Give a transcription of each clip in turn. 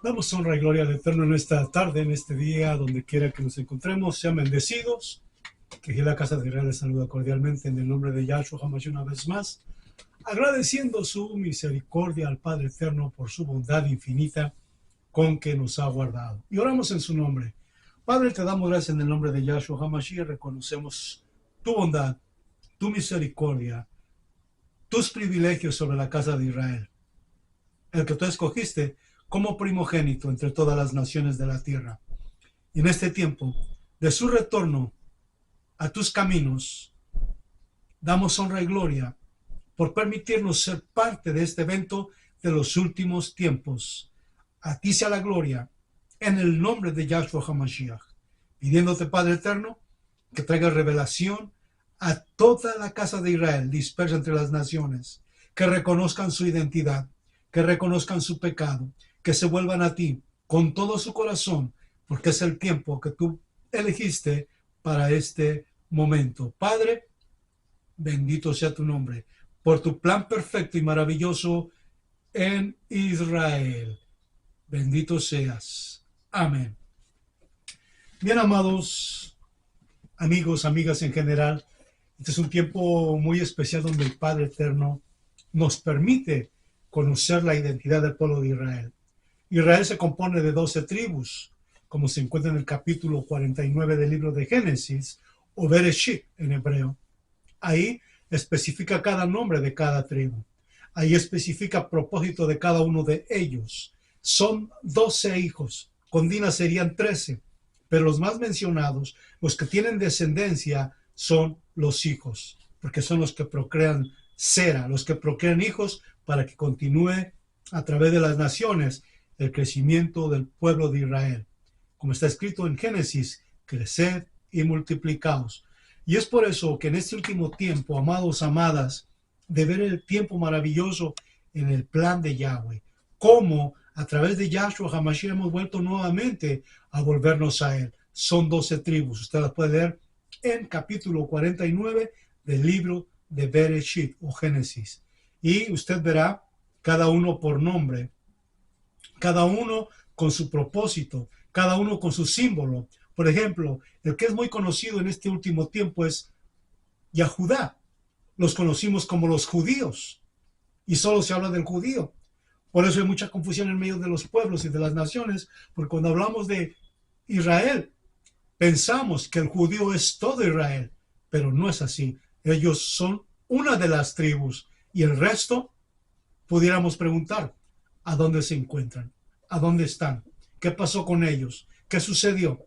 Damos honra y gloria al Eterno en esta tarde, en este día, donde quiera que nos encontremos. Sean bendecidos. Que la Casa de Israel les saluda cordialmente en el nombre de Yahshua HaMashiach una vez más, agradeciendo su misericordia al Padre Eterno por su bondad infinita con que nos ha guardado. Y oramos en su nombre. Padre, te damos gracias en el nombre de Yahshua HaMashiach. Reconocemos tu bondad, tu misericordia, tus privilegios sobre la Casa de Israel, el que tú escogiste como primogénito entre todas las naciones de la tierra. Y en este tiempo de su retorno a tus caminos, damos honra y gloria por permitirnos ser parte de este evento de los últimos tiempos. A ti sea la gloria en el nombre de Yahshua HaMashiach, pidiéndote, Padre Eterno, que traiga revelación a toda la casa de Israel dispersa entre las naciones, que reconozcan su identidad, que reconozcan su pecado, que se vuelvan a ti con todo su corazón, porque es el tiempo que tú elegiste para este momento. Padre, bendito sea tu nombre, por tu plan perfecto y maravilloso en Israel. Bendito seas. Amén. Bien, amados amigos, amigas en general, este es un tiempo muy especial donde el Padre Eterno nos permite conocer la identidad del pueblo de Israel. Israel se compone de 12 tribus, como se encuentra en el capítulo 49 del libro de Génesis, o Bereshit en hebreo. Ahí especifica cada nombre de cada tribu. Ahí especifica propósito de cada uno de ellos. Son 12 hijos, con Dina serían 13, pero los más mencionados, los que tienen descendencia, son los hijos, porque son los que procrean Sera, los que procrean hijos para que continúe a través de las naciones el crecimiento del pueblo de Israel. Como está escrito en Génesis, creced y multiplicaos. Y es por eso que en este último tiempo, amados, amadas, de ver el tiempo maravilloso en el plan de Yahweh, cómo a través de Yahshua HaMashiach hemos vuelto nuevamente a volvernos a él. Son 12 tribus. Usted las puede leer en capítulo 49 del libro de Bereshit o Génesis. Y usted verá cada uno por nombre, cada uno con su propósito, cada uno con su símbolo. Por ejemplo, el que es muy conocido en este último tiempo es Yahudá. Los conocimos como los judíos y solo se habla del judío. Por eso hay mucha confusión en medio de los pueblos y de las naciones, porque cuando hablamos de Israel, pensamos que el judío es todo Israel, pero no es así. Ellos son una de las tribus y el resto, pudiéramos preguntar, ¿a dónde se encuentran? ¿A dónde están? ¿Qué pasó con ellos? ¿Qué sucedió?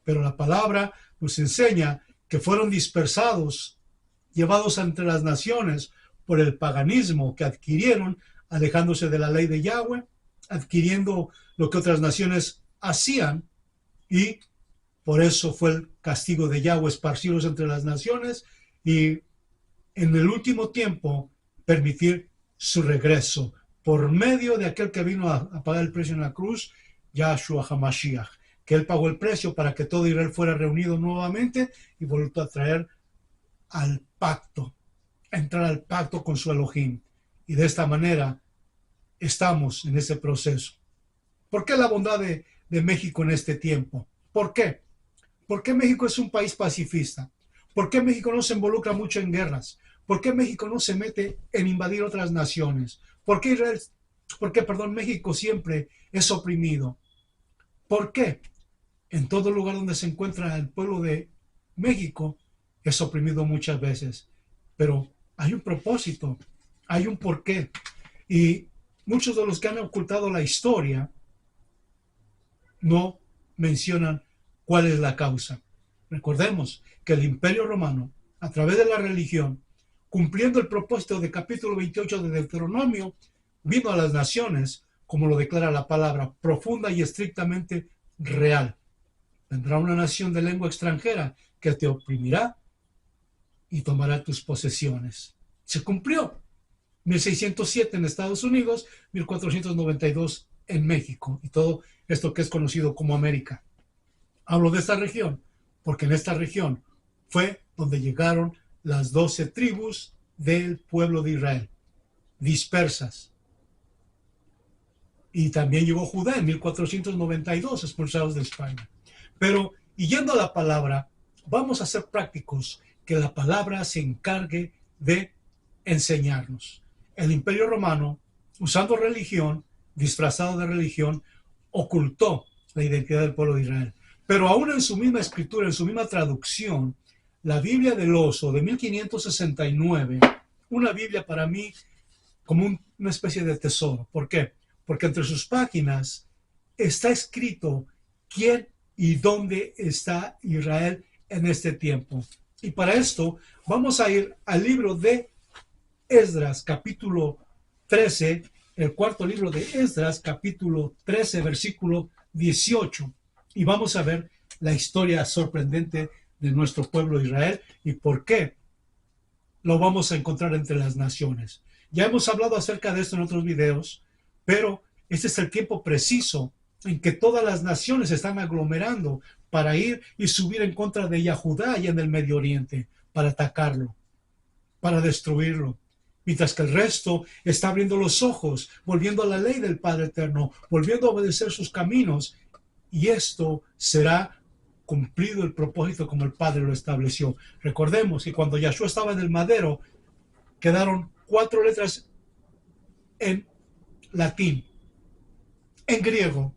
Pero la palabra nos enseña que fueron dispersados, llevados entre las naciones por el paganismo que adquirieron, alejándose de la ley de Yahweh, adquiriendo lo que otras naciones hacían, y por eso fue el castigo de Yahweh, esparcirlos entre las naciones y en el último tiempo permitir su regreso por medio de aquel que vino a pagar el precio en la cruz, Yahshua HaMashiach, que él pagó el precio para que todo Israel fuera reunido nuevamente y volvió a traer al pacto, a entrar al pacto con su Elohim. Y de esta manera estamos en ese proceso. ¿Por qué la bondad de México en este tiempo? ¿Por qué? ¿Por qué México es un país pacifista? ¿Por qué México no se involucra mucho en guerras? ¿Por qué México no se mete en invadir otras naciones? ¿Por qué México siempre es oprimido? ¿Por qué? En todo lugar donde se encuentra el pueblo de México es oprimido muchas veces. Pero hay un propósito, hay un porqué. Y muchos de los que han ocultado la historia no mencionan cuál es la causa. Recordemos que el Imperio Romano, a través de la religión, cumpliendo el propósito del capítulo 28 de Deuteronomio, vino a las naciones, como lo declara la palabra, profunda y estrictamente real. Vendrá una nación de lengua extranjera que te oprimirá y tomará tus posesiones. Se cumplió. 1607 en Estados Unidos, 1492 en México y todo esto que es conocido como América. Hablo de esta región porque en esta región fue donde llegaron las 12 tribus del pueblo de Israel, dispersas. y también llegó Judá en 1492, expulsados de España. Pero, y yendo a la palabra, vamos a ser prácticos, que la palabra se encargue de enseñarnos. El Imperio Romano, usando religión, disfrazado de religión, ocultó la identidad del pueblo de Israel. Pero aún en su misma escritura, en su misma traducción, la Biblia del Oso de 1569, una Biblia para mí como una especie de tesoro. ¿Por qué? Porque entre sus páginas está escrito quién y dónde está Israel en este tiempo. Y para esto vamos a ir al libro de Esdras, capítulo 13, el cuarto libro de Esdras, capítulo 13, versículo 18. Y vamos a ver la historia sorprendente de nuestro pueblo Israel y por qué lo vamos a encontrar entre las naciones. Ya hemos hablado acerca de esto en otros videos, pero este es el tiempo preciso en que todas las naciones se están aglomerando para ir y subir en contra de Yahudá y en el Medio Oriente, para atacarlo, para destruirlo. Mientras que el resto está abriendo los ojos, volviendo a la ley del Padre Eterno, volviendo a obedecer sus caminos. Y esto será cumplido el propósito como el Padre lo estableció. Recordemos que cuando Yahshua estaba en el madero, quedaron 4 letras en latín, en griego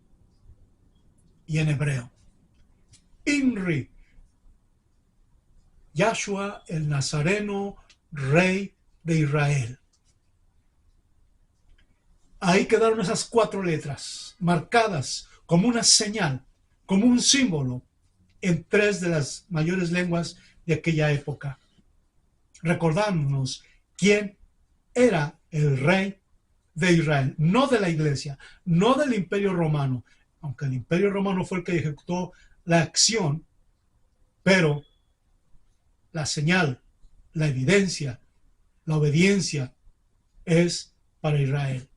y en hebreo. INRI, Yahshua el Nazareno, Rey de Israel. Ahí quedaron esas 4 letras, marcadas como una señal, como un símbolo, en 3 de las mayores lenguas de aquella época, recordándonos quién era el rey de Israel, no de la iglesia, no del Imperio Romano, aunque el Imperio Romano fue el que ejecutó la acción, pero la señal, la evidencia, la obediencia es para Israel.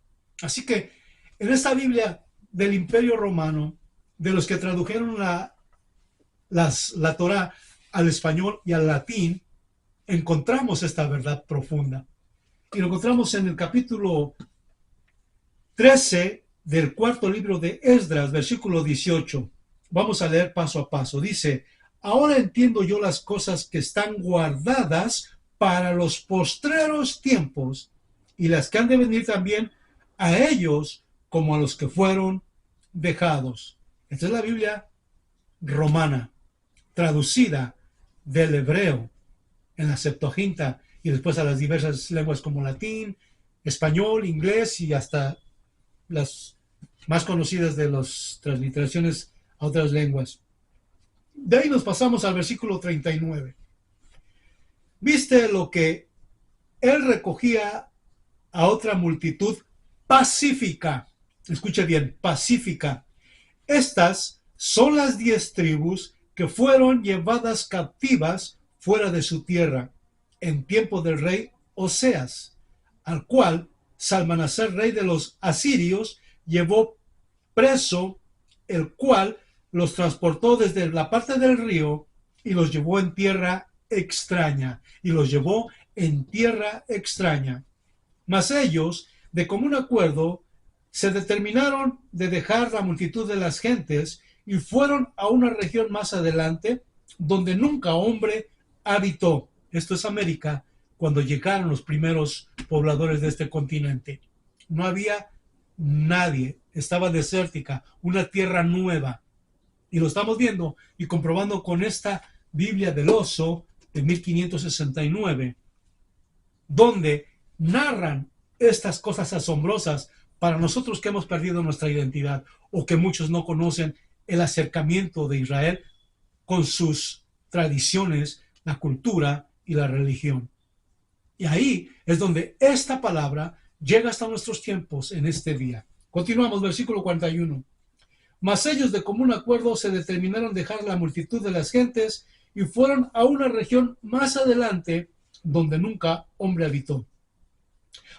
Así que en esta Biblia del Imperio Romano, de los que tradujeron la Torá al español y al latín, encontramos esta verdad profunda. Y lo encontramos en el capítulo 13 del cuarto libro de Esdras, versículo 18. Vamos a leer paso a paso. Dice: ahora entiendo yo las cosas que están guardadas para los postreros tiempos y las que han de venir también a ellos como a los que fueron dejados. Esta es la Biblia romana, traducida del hebreo en la Septuaginta y después a las diversas lenguas como latín, español, inglés y hasta las más conocidas de las transliteraciones a otras lenguas. De ahí nos pasamos al versículo 39. Viste lo que él recogía a otra multitud pacífica. Escuche bien, pacífica. Estas son las 10 tribus que fueron llevadas captivas fuera de su tierra en tiempo del rey Oseas, al cual Salmanaser, rey de los asirios, llevó preso, el cual los transportó desde la parte del río y los llevó en tierra extraña. Mas ellos, de común acuerdo, se determinaron de dejar la multitud de las gentes y fueron a una región más adelante donde nunca hombre habitó. Esto es América, cuando llegaron los primeros pobladores de este continente. No había nadie, estaba desértica, una tierra nueva. Y lo estamos viendo y comprobando con esta Biblia del Oso de 1569, donde narran estas cosas asombrosas para nosotros que hemos perdido nuestra identidad o que muchos no conocen el acercamiento de Israel con sus tradiciones, la cultura y la religión. Y ahí es donde esta palabra llega hasta nuestros tiempos en este día. Continuamos, versículo 41. Mas ellos de común acuerdo se determinaron dejar la multitud de las gentes y fueron a una región más adelante donde nunca hombre habitó,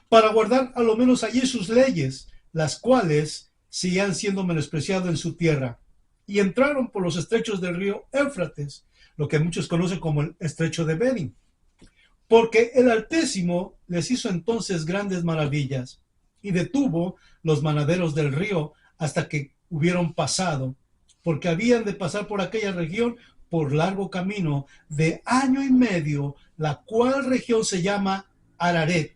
para guardar a lo menos allí sus leyes, las cuales seguían siendo menospreciadas en su tierra, y entraron por los estrechos del río Éufrates, lo que muchos conocen como el estrecho de Bering, porque el Altísimo les hizo entonces grandes maravillas. y detuvo los manaderos del río hasta que hubieron pasado, porque habían de pasar por aquella región por largo camino de año y medio, la cual región se llama Araret,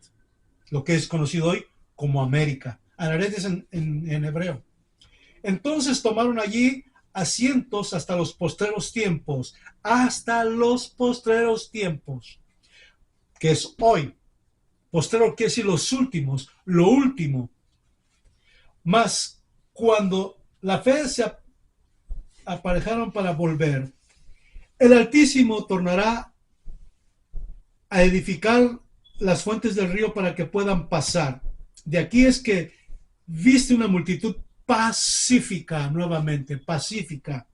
lo que es conocido hoy como América. Araret es en hebreo. Entonces tomaron allí asientos hasta los postreros tiempos, que es hoy. Postrero quiere decir los últimos, lo último. Mas cuando la fe se aparejaron para volver, el Altísimo tornará a edificar las fuentes del río para que puedan pasar. De aquí es que viste una multitud pacífica, nuevamente, pacífica.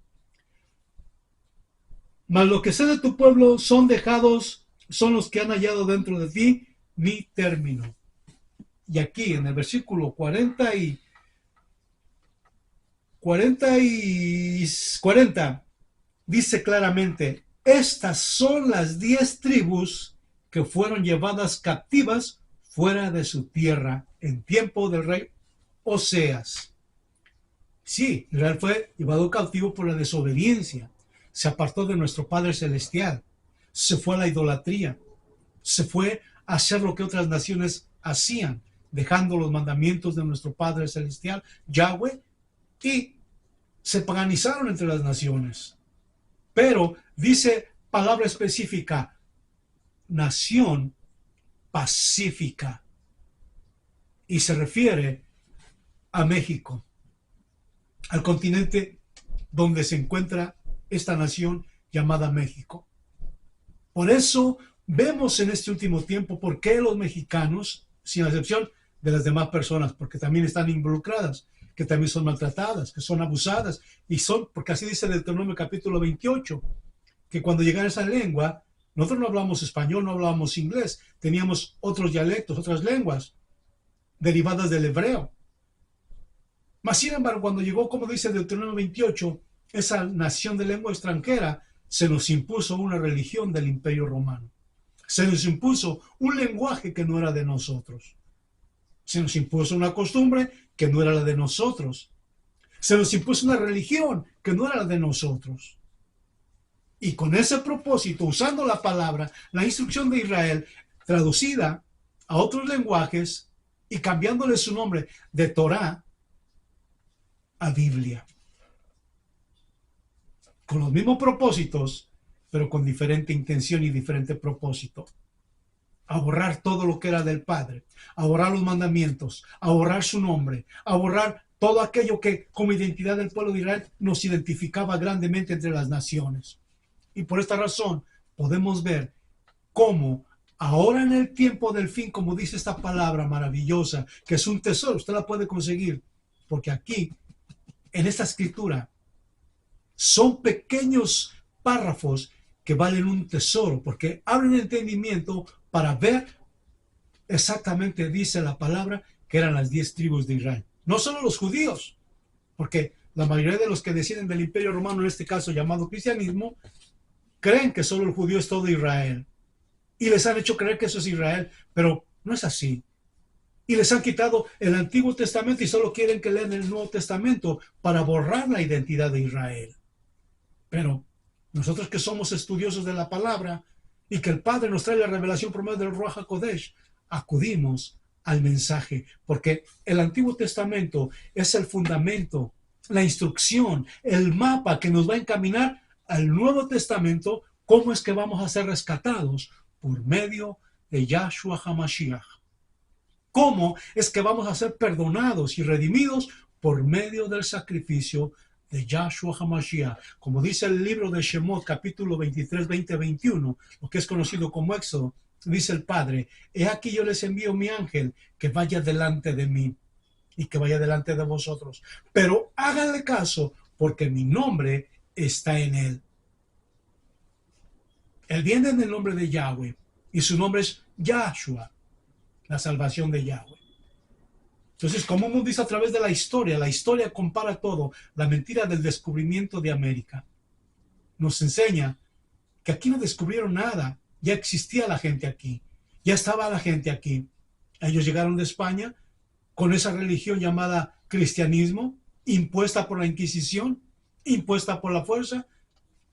Mas lo que sé de tu pueblo son dejados, son los que han hallado dentro de ti mi término. Y aquí en el versículo 40 dice claramente, estas son las 10 tribus que fueron llevadas captivas fuera de su tierra en tiempo del rey Oseas. Sí, Israel fue llevado cautivo por la desobediencia, se apartó de nuestro Padre Celestial, se fue a la idolatría, se fue a hacer lo que otras naciones hacían, dejando los mandamientos de nuestro Padre Celestial, Yahweh, y se paganizaron entre las naciones. Pero dice palabra específica, nación pacífica, y se refiere a México, al continente donde se encuentra esta nación llamada México. Por eso vemos en este último tiempo por qué los mexicanos, sin excepción de las demás personas, porque también están involucradas, que también son maltratadas, que son abusadas, y son, porque así dice el Deuteronomio capítulo 28, que cuando llegara esa lengua, nosotros no hablamos español, no hablábamos inglés, teníamos otros dialectos, otras lenguas derivadas del hebreo. Mas, sin embargo, cuando llegó, como dice Deuteronomio 28, esa nación de lengua extranjera, se nos impuso una religión del Imperio Romano. Se nos impuso un lenguaje que no era de nosotros. Se nos impuso una costumbre que no era la de nosotros. Se nos impuso una religión que no era la de nosotros. Y con ese propósito, usando la palabra, la instrucción de Israel, traducida a otros lenguajes y cambiándole su nombre de Torá a Biblia. Con los mismos propósitos, pero con diferente intención y diferente propósito. A borrar todo lo que era del Padre, a borrar los mandamientos, a borrar su nombre, a borrar todo aquello que como identidad del pueblo de Israel nos identificaba grandemente entre las naciones. Y por esta razón podemos ver cómo ahora en el tiempo del fin, como dice esta palabra maravillosa, que es un tesoro, usted la puede conseguir, porque aquí, en esta escritura, son pequeños párrafos que valen un tesoro, porque abren el entendimiento para ver exactamente, dice la palabra, que eran las 10 tribus de Israel. No solo los judíos, porque la mayoría de los que descienden del Imperio Romano, en este caso llamado cristianismo, creen que solo el judío es todo Israel. Y les han hecho creer que eso es Israel, pero no es así. Y les han quitado el Antiguo Testamento y solo quieren que lean el Nuevo Testamento para borrar la identidad de Israel. Pero nosotros que somos estudiosos de la palabra y que el Padre nos trae la revelación por medio del Ruach HaKodesh, acudimos al mensaje, porque el Antiguo Testamento es el fundamento, la instrucción, el mapa que nos va a encaminar al Nuevo Testamento, cómo es que vamos a ser rescatados por medio de Yahshua HaMashiach. Cómo es que vamos a ser perdonados y redimidos por medio del sacrificio de Yahshua HaMashiach. Como dice el libro de Shemot, capítulo 23, 20, 21, lo que es conocido como Éxodo, dice el Padre, he aquí yo les envío mi ángel que vaya delante de mí y que vaya delante de vosotros. Pero háganle caso porque mi nombre está en él. Él viene en el nombre de Yahweh y su nombre es Yahshua, la salvación de Yahweh. Entonces, como uno dice a través de la historia compara todo, la mentira del descubrimiento de América. Nos enseña que aquí no descubrieron nada, ya existía la gente aquí, ya estaba la gente aquí. Ellos llegaron de España con esa religión llamada cristianismo, impuesta por la Inquisición, impuesta por la fuerza,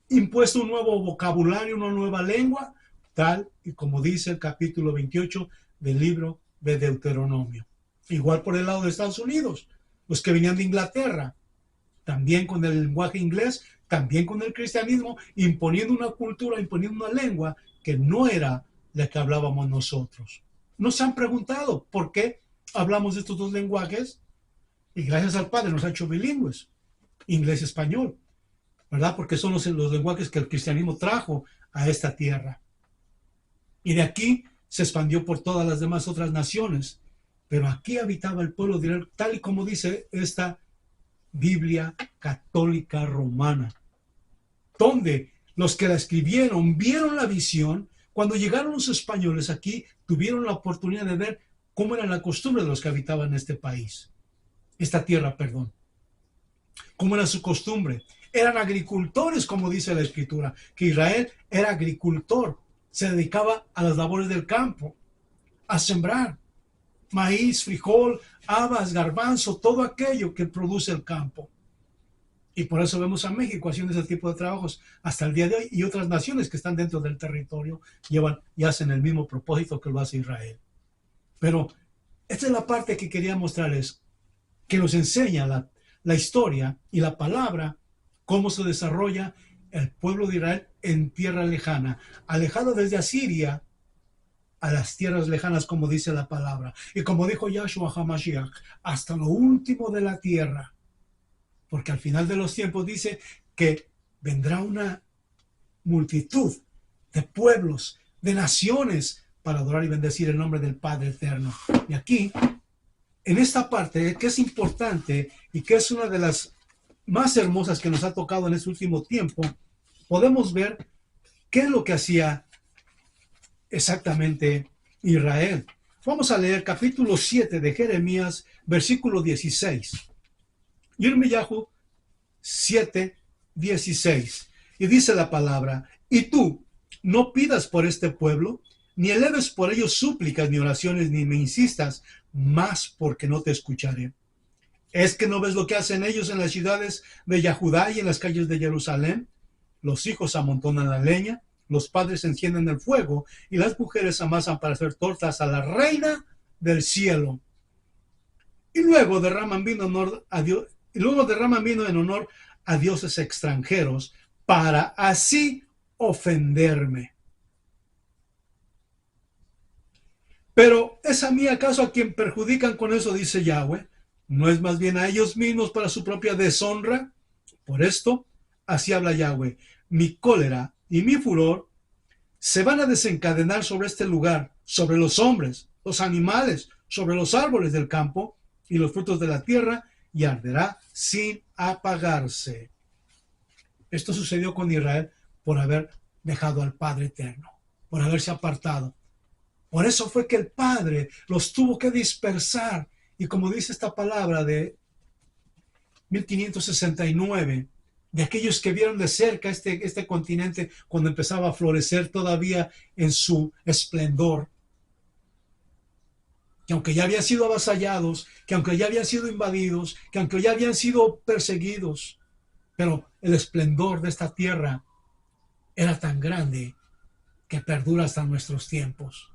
impuesto un nuevo vocabulario, una nueva lengua, tal y como dice el capítulo 28 del libro de Deuteronomio. Igual por el lado de Estados Unidos, los que venían de Inglaterra, también con el lenguaje inglés, también con el cristianismo, imponiendo una cultura, imponiendo una lengua que no era la que hablábamos nosotros. Nos han preguntado por qué hablamos de estos dos lenguajes y gracias al Padre nos ha hecho bilingües, inglés y español, ¿verdad? Porque son los lenguajes que el cristianismo trajo a esta tierra. Y de aquí se expandió por todas las demás otras naciones. Pero aquí habitaba el pueblo de Israel, tal y como dice esta Biblia católica romana, donde los que la escribieron vieron la visión. Cuando llegaron los españoles aquí, tuvieron la oportunidad de ver cómo era la costumbre de los que habitaban este país, esta tierra, perdón. Cómo era su costumbre. Eran agricultores, como dice la Escritura, que Israel era agricultor, se dedicaba a las labores del campo, a sembrar maíz, frijol, habas, garbanzo, todo aquello que produce el campo. Y por eso vemos a México haciendo ese tipo de trabajos hasta el día de hoy, y otras naciones que están dentro del territorio llevan y hacen el mismo propósito que lo hace Israel. Pero esta es la parte que quería mostrarles, que nos enseña la historia y la palabra, cómo se desarrolla el pueblo de Israel en tierra lejana, alejado desde Asiria a las tierras lejanas, como dice la palabra. Y como dijo Yahshua HaMashiach, hasta lo último de la tierra. Porque al final de los tiempos dice que vendrá una multitud de pueblos, de naciones, para adorar y bendecir el nombre del Padre Eterno. Y aquí, en esta parte, que es importante y que es una de las más hermosas que nos ha tocado en este último tiempo, podemos ver qué es lo que hacía exactamente Israel. Vamos a leer capítulo 7 de Jeremías, versículo 16. Yirmiyahu 7, 16. Y dice la palabra: y tú no pidas por este pueblo, ni eleves por ellos súplicas ni oraciones, ni me insistas más, porque no te escucharé. ¿Es que no ves lo que hacen ellos en las ciudades de Yahudá y en las calles de Jerusalén? Los hijos amontonan la leña, los padres encienden el fuego y las mujeres amasan para hacer tortas a la reina del cielo. Y luego derraman vino en honor a dioses extranjeros para así ofenderme. Pero ¿es a mí acaso a quien perjudican con eso?, dice Yahweh. ¿No es más bien a ellos mismos para su propia deshonra? Por esto, así habla Yahweh: mi cólera y mi furor se van a desencadenar sobre este lugar, sobre los hombres, los animales, sobre los árboles del campo y los frutos de la tierra, y arderá sin apagarse. Esto sucedió con Israel por haber dejado al Padre Eterno, por haberse apartado. Por eso fue que el Padre los tuvo que dispersar. Y como dice esta palabra de 1569, de aquellos que vieron de cerca este continente cuando empezaba a florecer todavía en su esplendor, que aunque ya habían sido avasallados, que aunque ya habían sido invadidos, que aunque ya habían sido perseguidos, pero el esplendor de esta tierra era tan grande que perdura hasta nuestros tiempos.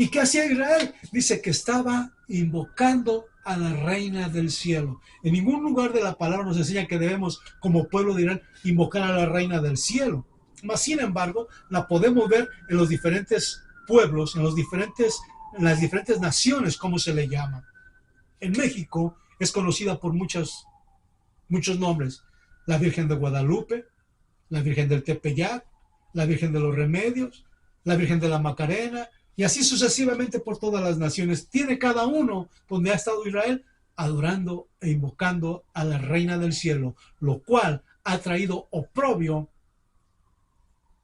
¿Y qué hacía Israel? Dice que estaba invocando a la reina del cielo. En ningún lugar de la palabra nos enseña que debemos, como pueblo de Israel, invocar a la reina del cielo. Mas, sin embargo, la podemos ver en los diferentes pueblos, en las diferentes naciones, como se le llama. En México es conocida por muchos nombres: la Virgen de Guadalupe, la Virgen del Tepeyac, la Virgen de los Remedios, la Virgen de la Macarena, y así sucesivamente por todas las naciones. Tiene cada uno donde ha estado Israel adorando e invocando a la reina del cielo, lo cual ha traído oprobio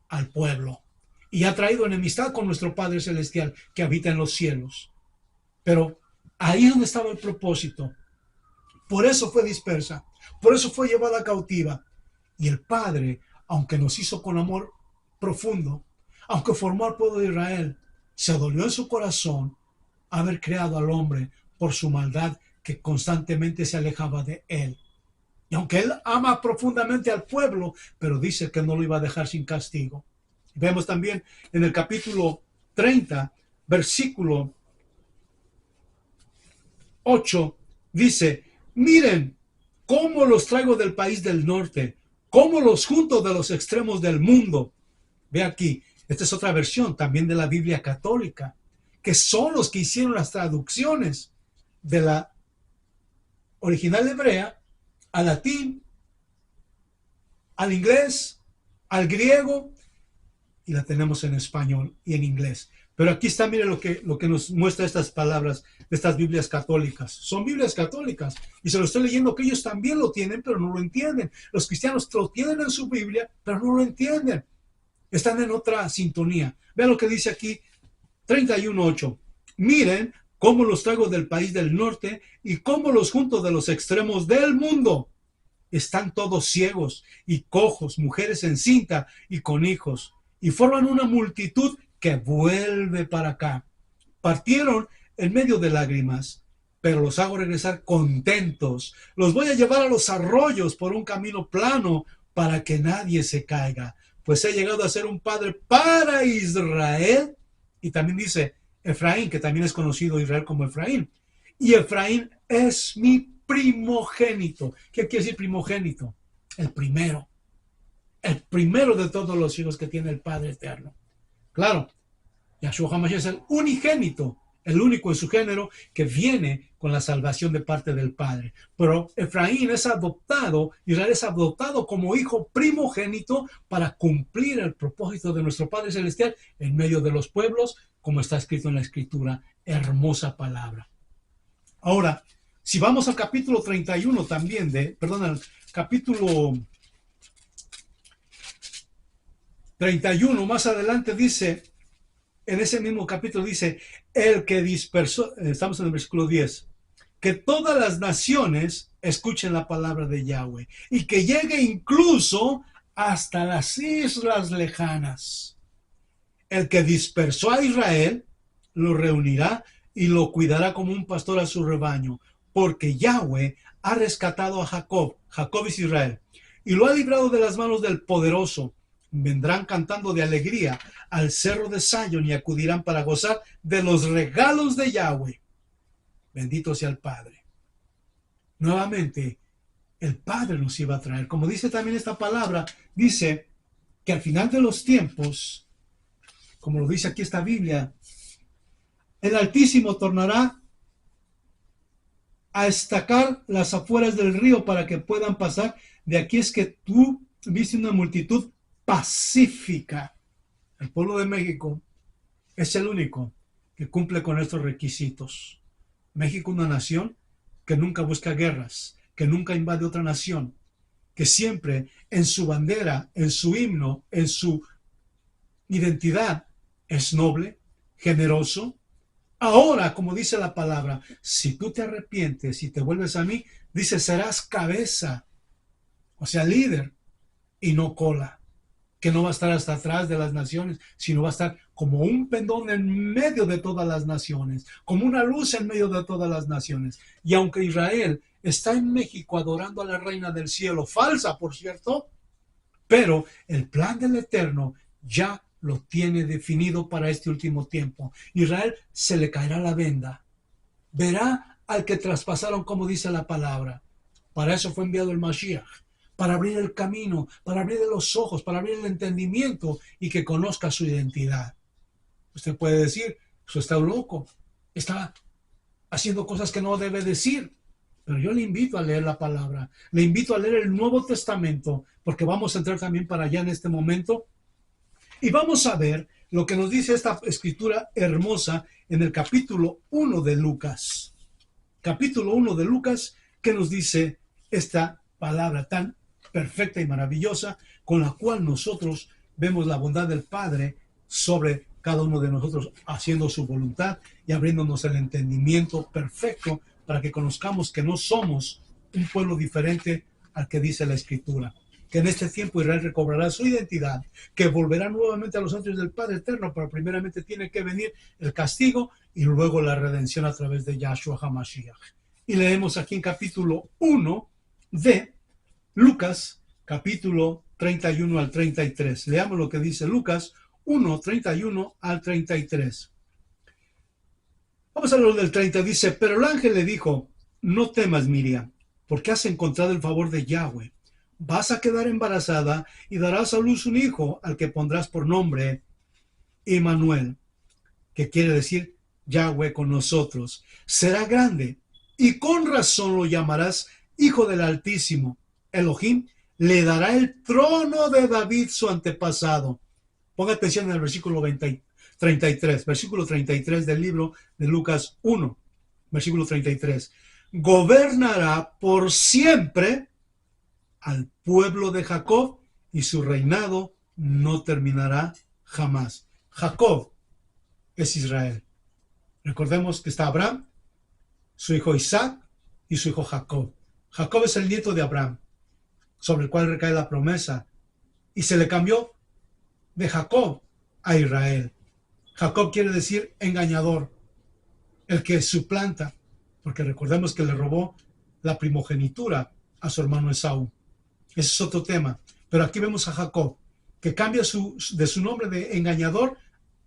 al pueblo y ha traído enemistad con nuestro Padre Celestial que habita en los cielos. Pero ahí es donde estaba el propósito. Por eso fue dispersa, por eso fue llevada cautiva. Y el Padre, aunque nos hizo con amor profundo, aunque formó al pueblo de Israel, se dolió en su corazón haber creado al hombre por su maldad que constantemente se alejaba de él. Y aunque él ama profundamente al pueblo, pero dice que no lo iba a dejar sin castigo. Vemos también en el capítulo 30, versículo 8, dice: miren cómo los traigo del país del norte, cómo los junto de los extremos del mundo. Ve aquí, esta es otra versión también de la Biblia católica, que son los que hicieron las traducciones de la original hebrea al latín, al inglés, al griego, y la tenemos en español y en inglés. Pero aquí está, mire lo que nos muestra estas palabras de estas Biblias católicas. Son Biblias católicas y se lo estoy leyendo, que ellos también lo tienen, pero no lo entienden. Los cristianos lo tienen en su Biblia, pero no lo entienden. Están en otra sintonía. Vean lo que dice aquí 31:8. Miren cómo los traigo del país del norte y cómo los junto de los extremos del mundo. Están todos ciegos y cojos, mujeres encinta y con hijos, y forman una multitud que vuelve para acá. Partieron en medio de lágrimas, pero los hago regresar contentos. Los voy a llevar a los arroyos por un camino plano para que nadie se caiga, pues he llegado a ser un padre para Israel. Y también dice Efraín, que también es conocido Israel como Efraín. Y Efraín es mi primogénito. ¿Qué quiere decir primogénito? El primero de todos los hijos que tiene el Padre Eterno. Claro, Yahshua HaMashiach es el unigénito, el único en su género que viene con la salvación de parte del Padre. Pero Efraín es adoptado, Israel es adoptado como hijo primogénito para cumplir el propósito de nuestro Padre Celestial en medio de los pueblos, como está escrito en la Escritura. Hermosa palabra. Ahora, si vamos al capítulo 31 también, al capítulo 31, más adelante dice, en ese mismo capítulo dice, el que dispersó, estamos en el versículo 10, que todas las naciones escuchen la palabra de Yahweh y que llegue incluso hasta las islas lejanas. El que dispersó a Israel lo reunirá y lo cuidará como un pastor a su rebaño, porque Yahweh ha rescatado a Jacob, Jacob es Israel, y lo ha librado de las manos del poderoso. Vendrán cantando de alegría al cerro de Sion y acudirán para gozar de los regalos de Yahweh. Bendito sea el Padre. Nuevamente, el Padre nos iba a traer. Como dice también esta palabra, dice que al final de los tiempos, como lo dice aquí esta Biblia, el Altísimo tornará a estacar las afueras del río para que puedan pasar. De aquí es que tú viste una multitud pacífica. El pueblo de México es el único que cumple con estos requisitos. México, una nación que nunca busca guerras, que nunca invade otra nación, que siempre en su bandera, en su himno, en su identidad es noble, generoso. Ahora, como dice la palabra, si tú te arrepientes y te vuelves a mí, dice, serás cabeza, o sea, líder y no cola, que no va a estar hasta atrás de las naciones, sino va a estar como un pendón en medio de todas las naciones, como una luz en medio de todas las naciones. Y aunque Israel está en México adorando a la Reina del Cielo, falsa, por cierto, pero el plan del Eterno ya lo tiene definido para este último tiempo. Israel se le caerá la venda, verá al que traspasaron, como dice la palabra. Para eso fue enviado el Mashiach, para abrir el camino, para abrir los ojos, para abrir el entendimiento y que conozca su identidad. Usted puede decir, eso está loco, está haciendo cosas que no debe decir. Pero yo le invito a leer la palabra, le invito a leer el Nuevo Testamento, porque vamos a entrar también para allá en este momento. Y vamos a ver lo que nos dice esta escritura hermosa en el capítulo 1 de Lucas. Capítulo 1 de Lucas, que nos dice esta palabra tan perfecta y maravillosa, con la cual nosotros vemos la bondad del Padre sobre cada uno de nosotros, haciendo su voluntad y abriéndonos el entendimiento perfecto para que conozcamos que no somos un pueblo diferente al que dice la Escritura. Que en este tiempo Israel recobrará su identidad, que volverá nuevamente a los atrios del Padre Eterno, pero primeramente tiene que venir el castigo y luego la redención a través de Yahshua HaMashiach. Y leemos aquí en capítulo 1 de Lucas, capítulo 31 al 33. Leamos lo que dice Lucas 1, 31 al 33. Vamos a lo del 30. Dice, pero el ángel le dijo, no temas, Miriam, porque has encontrado el favor de Yahweh. Vas a quedar embarazada y darás a luz un hijo al que pondrás por nombre Emmanuel, que quiere decir Yahweh con nosotros. Será grande y con razón lo llamarás Hijo del Altísimo. Elohim le dará el trono de David, su antepasado. Ponga atención en el versículo 33, versículo 33 del libro de Lucas 1, versículo 33. Gobernará por siempre al pueblo de Jacob y su reinado no terminará jamás. Jacob es Israel. Recordemos que está Abraham, su hijo Isaac y su hijo Jacob. Jacob es el nieto de Abraham, sobre el cual recae la promesa, y se le cambió de Jacob a Israel. Jacob quiere decir engañador, el que suplanta, porque recordemos que le robó la primogenitura a su hermano Esaú. Ese es otro tema. Pero aquí vemos a Jacob, que cambia de su nombre de engañador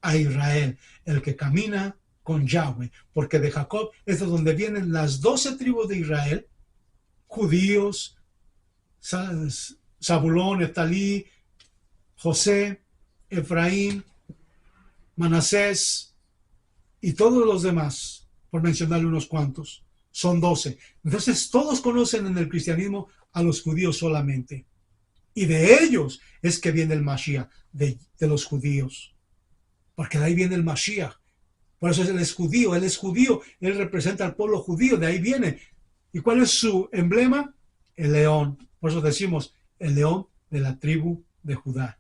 a Israel, el que camina con Yahweh, porque de Jacob es de donde vienen las 12 tribus de Israel, judíos, Zabulón, Neftalí, José, Efraín, Manasés y todos los demás, por mencionarle unos cuantos. Son 12. Entonces todos conocen en el cristianismo a los judíos solamente. Y de ellos es que viene el Mashiach, de los judíos. Porque de ahí viene el Mashiach. Por eso él es judío, él representa al pueblo judío, de ahí viene. ¿Y cuál es su emblema? El león. Por eso decimos, el león de la tribu de Judá.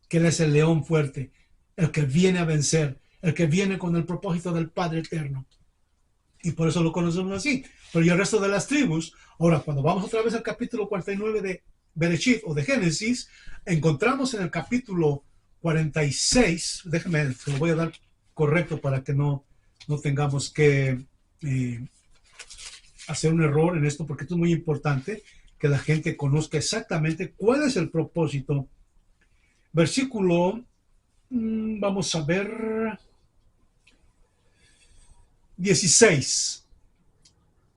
Que él es el león fuerte, el que viene a vencer, el que viene con el propósito del Padre Eterno. Y por eso lo conocemos así. Pero y el resto de las tribus, ahora cuando vamos otra vez al capítulo 49 de Bereshit o de Génesis, encontramos en el capítulo 46, déjame, se lo voy a dar correcto para que no tengamos que hacer un error en esto, porque esto es muy importante, que la gente conozca exactamente cuál es el propósito. Versículo, vamos a ver, 16,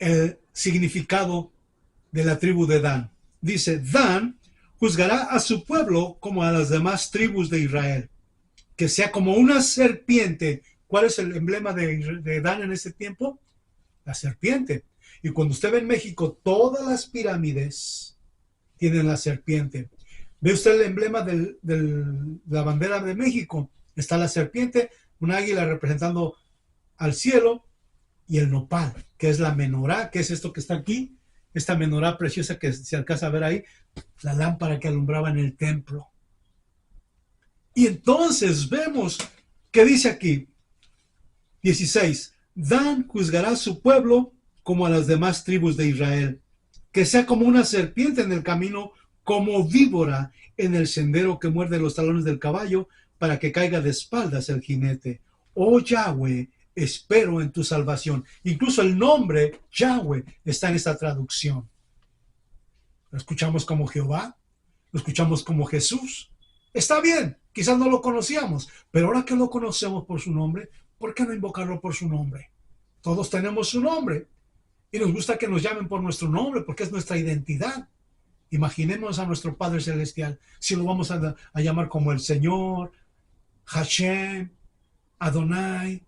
el significado de la tribu de Dan. Dice, Dan juzgará a su pueblo como a las demás tribus de Israel, que sea como una serpiente. ¿Cuál es el emblema de Dan en ese tiempo? La serpiente. Y cuando usted ve en México, todas las pirámides tienen la serpiente. ¿Ve usted el emblema de la bandera de México? Está la serpiente, un águila representando al cielo, y el nopal, que es la menorá, que es esto que está aquí, esta menorá preciosa que se alcanza a ver ahí, la lámpara que alumbraba en el templo. Y entonces vemos que dice aquí, 16, Dan juzgará a su pueblo como a las demás tribus de Israel, que sea como una serpiente en el camino, como víbora en el sendero que muerde los talones del caballo, para que caiga de espaldas el jinete. Oh Yahweh, espero en tu salvación. Incluso el nombre Yahweh está en esta traducción. Lo escuchamos como Jehová, lo escuchamos como Jesús. Está bien, quizás no lo conocíamos, pero ahora que lo conocemos por su nombre, ¿por qué no invocarlo por su nombre? Todos tenemos su nombre y nos gusta que nos llamen por nuestro nombre porque es nuestra identidad. Imaginemos a nuestro Padre Celestial, si lo vamos a llamar como el Señor, Hashem, Adonai,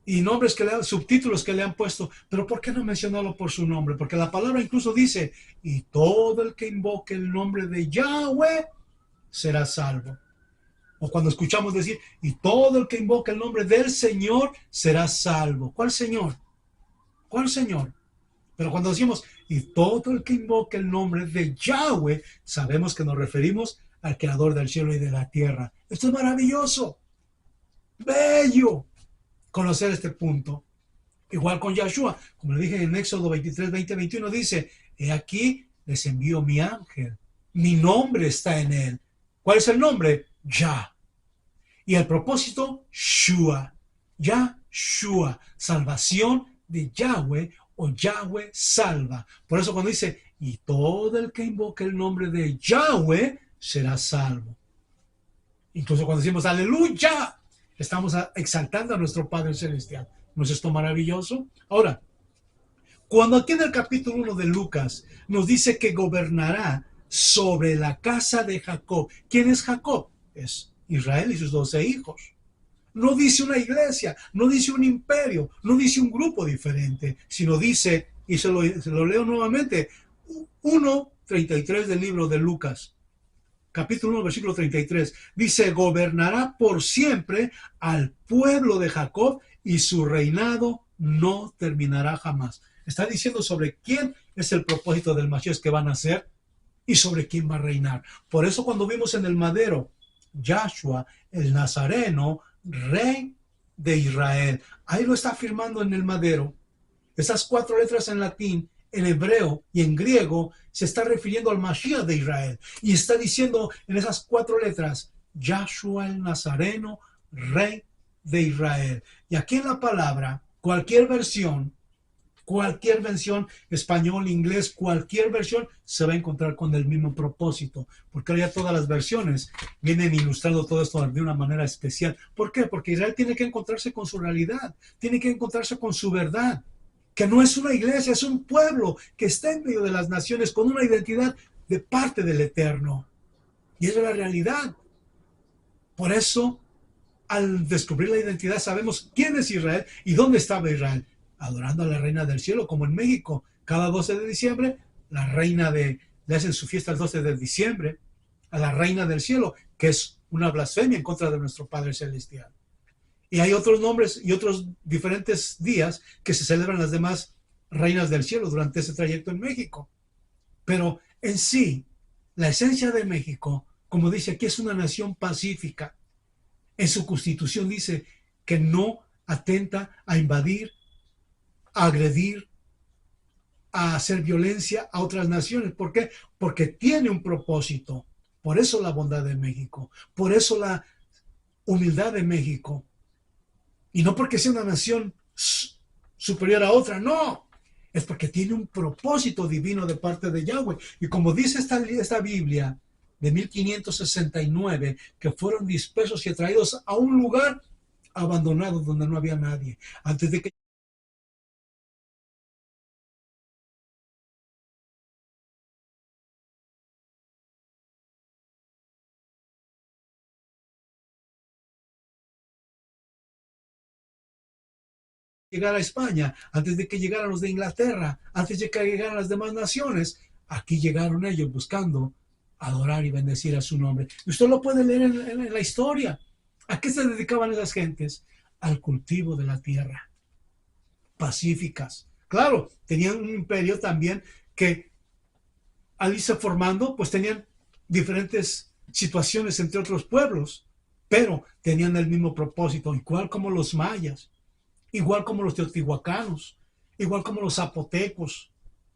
y nombres que le dan, subtítulos que le han puesto, pero ¿por qué no mencionarlo por su nombre? Porque la palabra incluso dice, y todo el que invoque el nombre de Yahweh será salvo. O cuando escuchamos decir, y todo el que invoque el nombre del Señor será salvo. ¿Cuál Señor? ¿Cuál Señor? Pero cuando decimos, y todo el que invoque el nombre de Yahweh, sabemos que nos referimos al Creador del cielo y de la tierra. Esto es maravilloso, bello, conocer este punto. Igual con Yahshua, como le dije en Éxodo 23, 20, 21, dice, he aquí les envío mi ángel, mi nombre está en él. ¿Cuál es el nombre? Yah. Y el propósito, Shua. Yahshua, salvación de Yahweh o Yahweh salva. Por eso cuando dice, y todo el que invoque el nombre de Yahweh será salvo. Incluso cuando decimos aleluya, estamos exaltando a nuestro Padre Celestial. ¿No es esto maravilloso? Ahora, cuando aquí en el capítulo 1 de Lucas nos dice que gobernará sobre la casa de Jacob. ¿Quién es Jacob? Es Israel y sus 12 hijos. No dice una iglesia, no dice un imperio, no dice un grupo diferente, sino dice, y se lo leo nuevamente, 1:33 del libro de Lucas, capítulo 1, versículo 33, dice, gobernará por siempre al pueblo de Jacob y su reinado no terminará jamás. Está diciendo sobre quién es el propósito del Mashiach que van a hacer y sobre quién va a reinar. Por eso cuando vimos en el madero, Yahshua, el Nazareno, rey de Israel, ahí lo está afirmando en el madero. Esas 4 letras en latín, en hebreo y en griego se está refiriendo al Mashiach de Israel. Y está diciendo en esas 4 letras, Yahshua el Nazareno, rey de Israel. Y aquí en la palabra, cualquier versión, español, inglés, cualquier versión, se va a encontrar con el mismo propósito. Porque ahora ya todas las versiones vienen ilustrando todo esto de una manera especial. ¿Por qué? Porque Israel tiene que encontrarse con su realidad, tiene que encontrarse con su verdad. Que no es una iglesia, es un pueblo que está en medio de las naciones con una identidad de parte del Eterno. Y esa es la realidad. Por eso, al descubrir la identidad, sabemos quién es Israel y dónde estaba Israel. Adorando a la reina del cielo, como en México. Cada 12 de diciembre, la reina le hacen su fiesta el 12 de diciembre a la reina del cielo, que es una blasfemia en contra de nuestro Padre Celestial. Y hay otros nombres y otros diferentes días que se celebran las demás reinas del cielo durante ese trayecto en México. Pero en sí, la esencia de México, como dice aquí, es una nación pacífica. En su constitución dice que no atenta a invadir, a agredir, a hacer violencia a otras naciones. ¿Por qué? Porque tiene un propósito. Por eso la bondad de México. Por eso la humildad de México. Y no porque sea una nación superior a otra, no. Es porque tiene un propósito divino de parte de Yahweh. Y como dice esta Biblia de 1569, que fueron dispersos y atraídos a un lugar abandonado donde no había nadie. Antes de que llegar a España, antes de que llegaran los de Inglaterra, antes de que llegaran las demás naciones, aquí llegaron ellos buscando adorar y bendecir a su nombre. Usted lo puede leer en la historia. ¿A qué se dedicaban esas gentes? Al cultivo de la tierra. Pacíficas. Claro, tenían un imperio también que al irse formando, pues tenían diferentes situaciones entre otros pueblos, pero tenían el mismo propósito, igual como los mayas, igual como los teotihuacanos, igual como los zapotecos,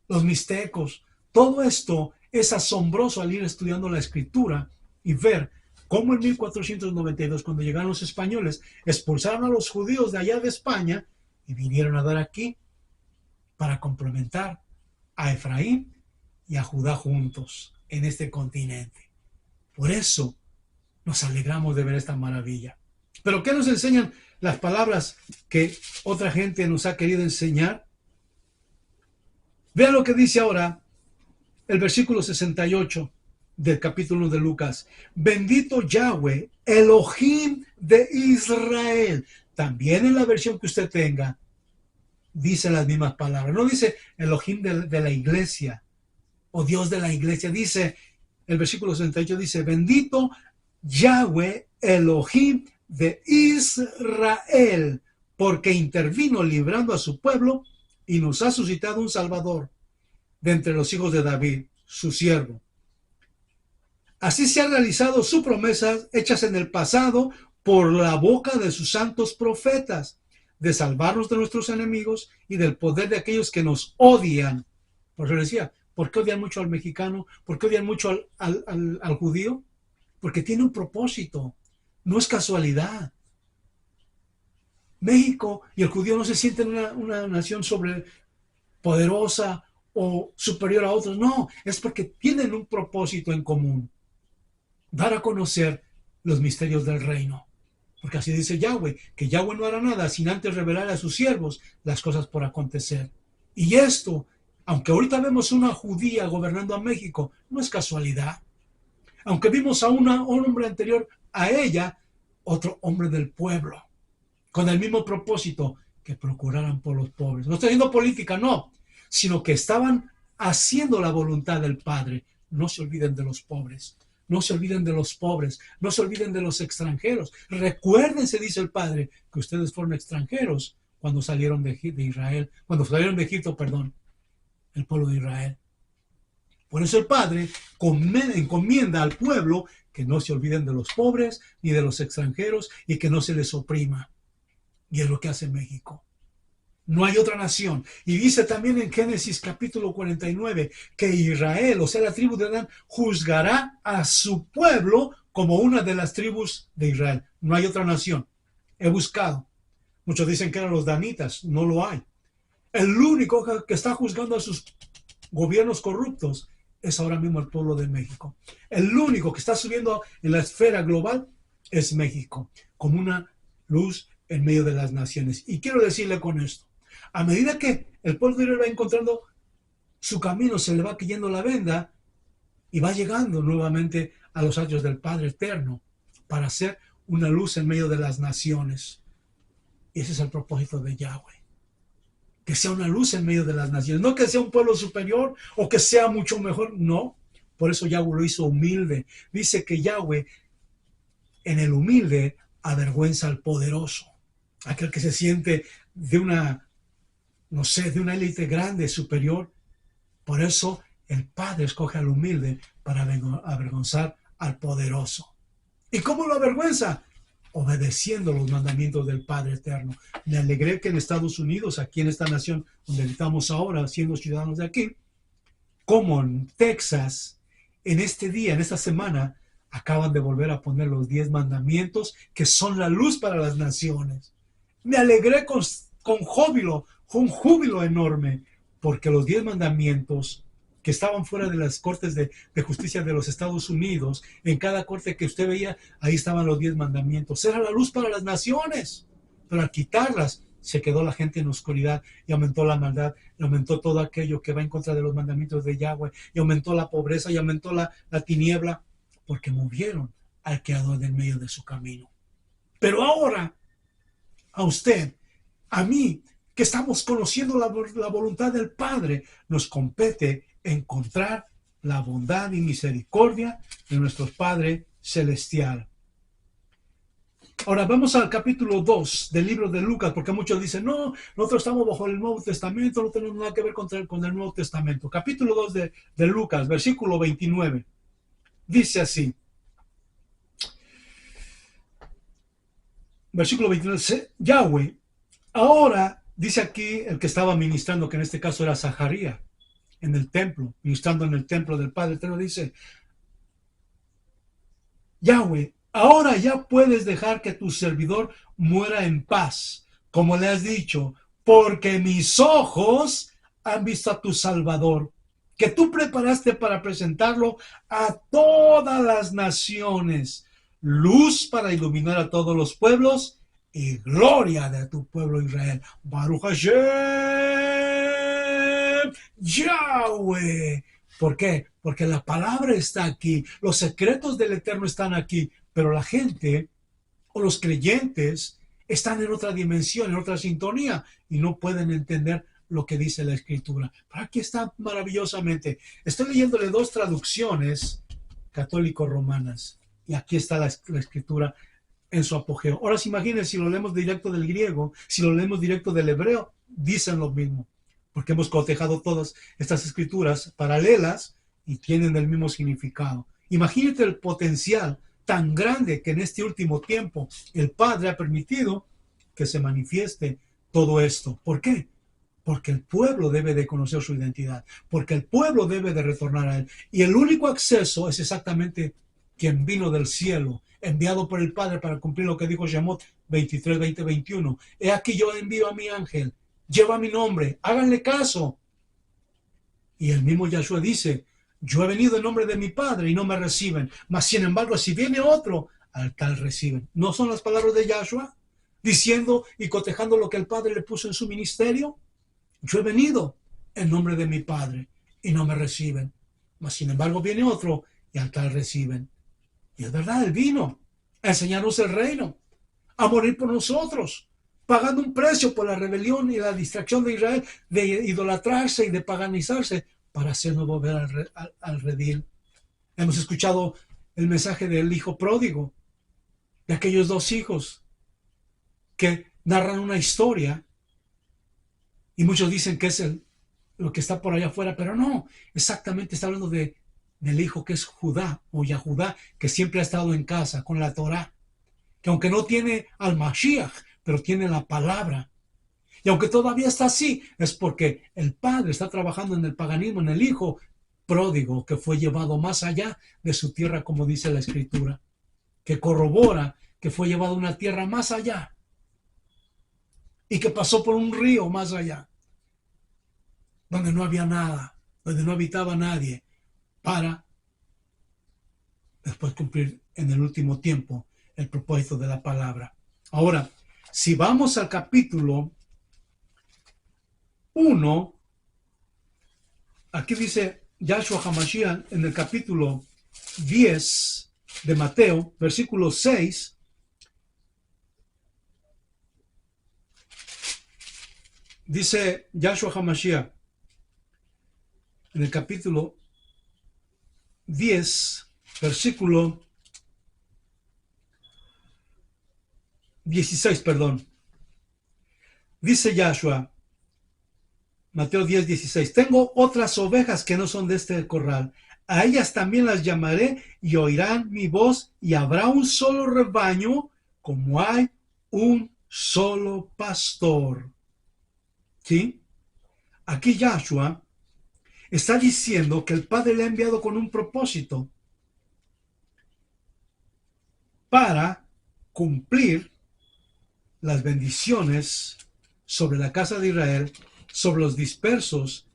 los mixtecos. Todo esto es asombroso al ir estudiando la escritura y ver cómo en 1492, cuando llegaron los españoles, expulsaron a los judíos de allá de España y vinieron a dar aquí para complementar a Efraín y a Judá juntos en este continente. Por eso nos alegramos de ver esta maravilla. Pero ¿qué nos enseñan las palabras que otra gente nos ha querido enseñar? Vean lo que dice ahora el versículo 68 del capítulo de Lucas. Bendito Yahweh, Elohim de Israel. También en la versión que usted tenga, dice las mismas palabras. No dice Elohim de la iglesia o Dios de la iglesia. Dice, el versículo 68 dice, bendito Yahweh, Elohim de Israel, porque intervino librando a su pueblo y nos ha suscitado un Salvador de entre los hijos de David, su siervo. Así se han realizado sus promesas hechas en el pasado por la boca de sus santos profetas, de salvarnos de nuestros enemigos y del poder de aquellos que nos odian. Por eso decía, ¿por qué odian mucho al mexicano? ¿Por qué odian mucho al judío? Porque tiene un propósito, no es casualidad. México y el judío no se sienten una nación poderosa o superior a otros. No, es porque tienen un propósito en común. Dar a conocer los misterios del reino. Porque así dice Yahweh, que Yahweh no hará nada sin antes revelar a sus siervos las cosas por acontecer. Y esto, aunque ahorita vemos una judía gobernando a México, no es casualidad. Aunque vimos a un hombre anterior a ella, otro hombre del pueblo, con el mismo propósito, que procuraran por los pobres. No estoy haciendo política, no, sino que estaban haciendo la voluntad del Padre. No se olviden de los pobres. No se olviden de los pobres, no se olviden de los extranjeros. Recuérdense, dice el Padre, que ustedes fueron extranjeros cuando salieron de Israel, cuando salieron de Egipto, perdón, el pueblo de Israel. Por eso el Padre encomienda al pueblo que no se olviden de los pobres ni de los extranjeros y que no se les oprima. Y es lo que hace México. No hay otra nación. Y dice también en Génesis capítulo 49 que Israel, o sea, la tribu de Adán, juzgará a su pueblo como una de las tribus de Israel. No hay otra nación. He buscado. Muchos dicen que eran los danitas. No lo hay. El único que está juzgando a sus gobiernos corruptos es ahora mismo el pueblo de México. El único que está subiendo en la esfera global es México, como una luz en medio de las naciones. Y quiero decirle con esto, a medida que el pueblo de Israel va encontrando su camino, se le va cayendo la venda y va llegando nuevamente a los atrios del Padre Eterno para ser una luz en medio de las naciones. Y ese es el propósito de Yahweh. Que sea una luz en medio de las naciones. No que sea un pueblo superior o que sea mucho mejor. No. Por eso Yahweh lo hizo humilde. Dice que Yahweh en el humilde avergüenza al poderoso. Aquel que se siente de una, no sé, de una élite grande, superior. Por eso el Padre escoge al humilde para avergonzar al poderoso. ¿Y cómo lo avergüenza? Obedeciendo los mandamientos del Padre Eterno. Me alegré que en Estados Unidos, aquí en esta nación donde estamos ahora, siendo ciudadanos de aquí, como en Texas, en este día, en esta semana, acaban de volver a poner los 10 mandamientos que son la luz para las naciones. Me alegré con júbilo enorme, porque los 10 mandamientos que estaban fuera de las cortes de justicia de los Estados Unidos, en cada corte que usted veía, ahí estaban los 10 mandamientos. Era la luz para las naciones, pero al quitarlas, se quedó la gente en oscuridad y aumentó la maldad, y aumentó todo aquello que va en contra de los mandamientos de Yahweh, y aumentó la pobreza, y aumentó la tiniebla, porque movieron al Creador del medio de su camino. Pero ahora, a usted, a mí, que estamos conociendo la voluntad del Padre, nos compete encontrar la bondad y misericordia de nuestro Padre Celestial. Ahora vamos al capítulo 2 del libro de Lucas, porque muchos dicen, no, nosotros estamos bajo el Nuevo Testamento, no tenemos nada que ver con el Nuevo Testamento. Capítulo 2 de Lucas, versículo 29. Dice así. Versículo 29. Yahweh, ahora, dice aquí el que estaba ministrando, que en este caso era Zacarías, en el templo, ministrando en el templo del Padre Eterno, dice, Yahweh, ahora ya puedes dejar que tu servidor muera en paz, como le has dicho, porque mis ojos han visto a tu Salvador, que tú preparaste para presentarlo a todas las naciones, luz para iluminar a todos los pueblos y gloria de tu pueblo Israel. Baruch Hashem, Yahweh. ¿Por qué? Porque la palabra está aquí, los secretos del Eterno están aquí, pero la gente o los creyentes están en otra dimensión, en otra sintonía y no pueden entender lo que dice la Escritura. Pero aquí está maravillosamente. Estoy leyéndole 2 traducciones católico-romanas y aquí está la Escritura en su apogeo. Ahora se imaginen si lo leemos directo del griego, si lo leemos directo del hebreo, dicen lo mismo, porque hemos cotejado todas estas escrituras paralelas y tienen el mismo significado. Imagínate el potencial tan grande que en este último tiempo el Padre ha permitido que se manifieste todo esto. ¿Por qué? Porque el pueblo debe de conocer su identidad, porque el pueblo debe de retornar a Él. Y el único acceso es exactamente quien vino del cielo, enviado por el Padre para cumplir lo que dijo Shemot 23, 20, 21. He aquí yo envío a mi ángel, lleva mi nombre, háganle caso. Y el mismo Yahshua dice, yo he venido en nombre de mi Padre y no me reciben. Mas sin embargo, si viene otro, al tal reciben. ¿No son las palabras de Yahshua diciendo y cotejando lo que el Padre le puso en su ministerio? Yo he venido en nombre de mi Padre y no me reciben. Mas sin embargo viene otro y al tal reciben. Y es verdad, Él vino a enseñarnos el reino, a morir por nosotros, pagando un precio por la rebelión y la distracción de Israel, de idolatrarse y de paganizarse, para hacernos volver al redil. Hemos escuchado el mensaje del hijo pródigo, de aquellos dos hijos que narran una historia, y muchos dicen que es lo que está por allá afuera, pero no, exactamente está hablando del hijo que es Judá o Yahudá, que siempre ha estado en casa con la Torá, que aunque no tiene al Mashiach, pero tiene la palabra. Y aunque todavía está así, es porque el Padre está trabajando en el paganismo, en el hijo pródigo que fue llevado más allá de su tierra, como dice la Escritura, que corrobora que fue llevado a una tierra más allá y que pasó por un río más allá, donde no había nada, donde no habitaba nadie, para después cumplir en el último tiempo el propósito de la palabra. Ahora, si vamos al capítulo 1, aquí dice Yahshua HaMashiach en el capítulo 10 de Mateo, versículo 6, dice Yahshua HaMashiach en el capítulo 10, versículo 16, perdón. Dice Yahshua, Mateo 10, 16, tengo otras ovejas que no son de este corral. A ellas también las llamaré y oirán mi voz y habrá un solo rebaño como hay un solo pastor. ¿Sí? Aquí Yahshua está diciendo que el Padre le ha enviado con un propósito para cumplir las bendiciones sobre la casa de Israel, sobre los dispersos